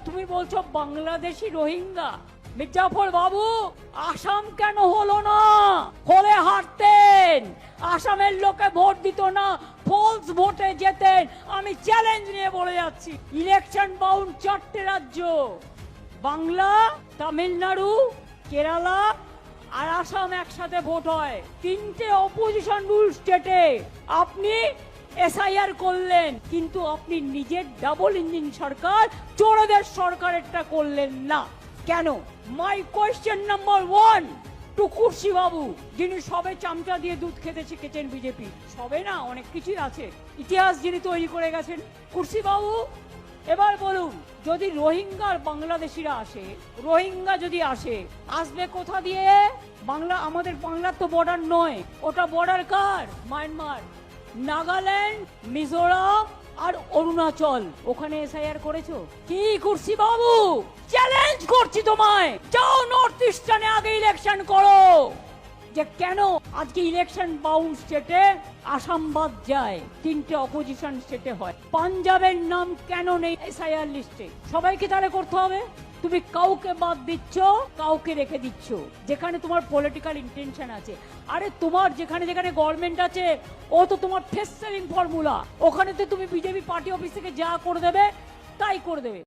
তুমি বলছো বাংলাদেশি রোহিঙ্গা। মির্জাফর বাবু, আসাম কেন হলো না? হলে হারতেন। আসামের লোকে ভোট দিত না, ফলস ভোটে যেতেন। আমি চ্যালেঞ্জ নিয়ে বলে যাচ্ছি, ইলেকশন বাউন্ড 4টে রাজ্য, বাংলা, তামিলনাড়ু, কেরালা আর আসাম একসাথে ভোট হয়। 3টে অপোজিশন রুল স্টেটে আপনি এসআইআর করলেন, কিন্তু আপনি নিজের ডাবল ইঞ্জিন সরকার, চোরদের সরকারেরটা করলেন না কেন? মাই কোয়েশ্চেন নাম্বার 1 টু কুর্সি বাবু, যিনি সবে চামচা দিয়ে দুধ খেতে শিখেছেন বিজেপি। সবে না, অনেক কিছুই আছে, ইতিহাস যিনি তৈরি করে গেছেন। কুর্সি বাবু, এবার বলুন, যদি রোহিঙ্গার বাংলাদেশিরা আসে, রোহিঙ্গা যদি আসে, আসবে কোথা দিয়ে? বাংলা, আমাদের বাংলার তো বর্ডার নয়, ওটা বর্ডার কার? মায়ানমার, নাগাল্যান্ড, মিজোরাম আর অরুণাচল। ওখানে এসআইআর করেছো কি কুর্সি বাবু? চ্যালেঞ্জ করছি তোমায়, যাও নর্থ ইস্টার্নে আগে ইলেকশন করো। যে কেন আজকে ইলেকশন বাউন্ড স্টেটে আসাম বাদ যায়, 3টে অপোজিশন স্টেটে হয়। পাঞ্জাবের নাম কেন নেই এসআইআর লিস্টে? সবাইকে তাহলে করতে হবে। তুমি কাউকে বাদ দিচ্ছ, কাউকে রেখে দিচ্ছ, যেখানে তোমার পলিটিক্যাল ইন্টেনশন আছে। আরে তোমার যেখানে যেখানে গভর্নমেন্ট আছে, ও তো তোমার ফেস সেভিং ফর্মুলা। ওখানে তো তুমি বিজেপি পার্টি অফিস থেকে যা করে দেবে তাই করে দেবে।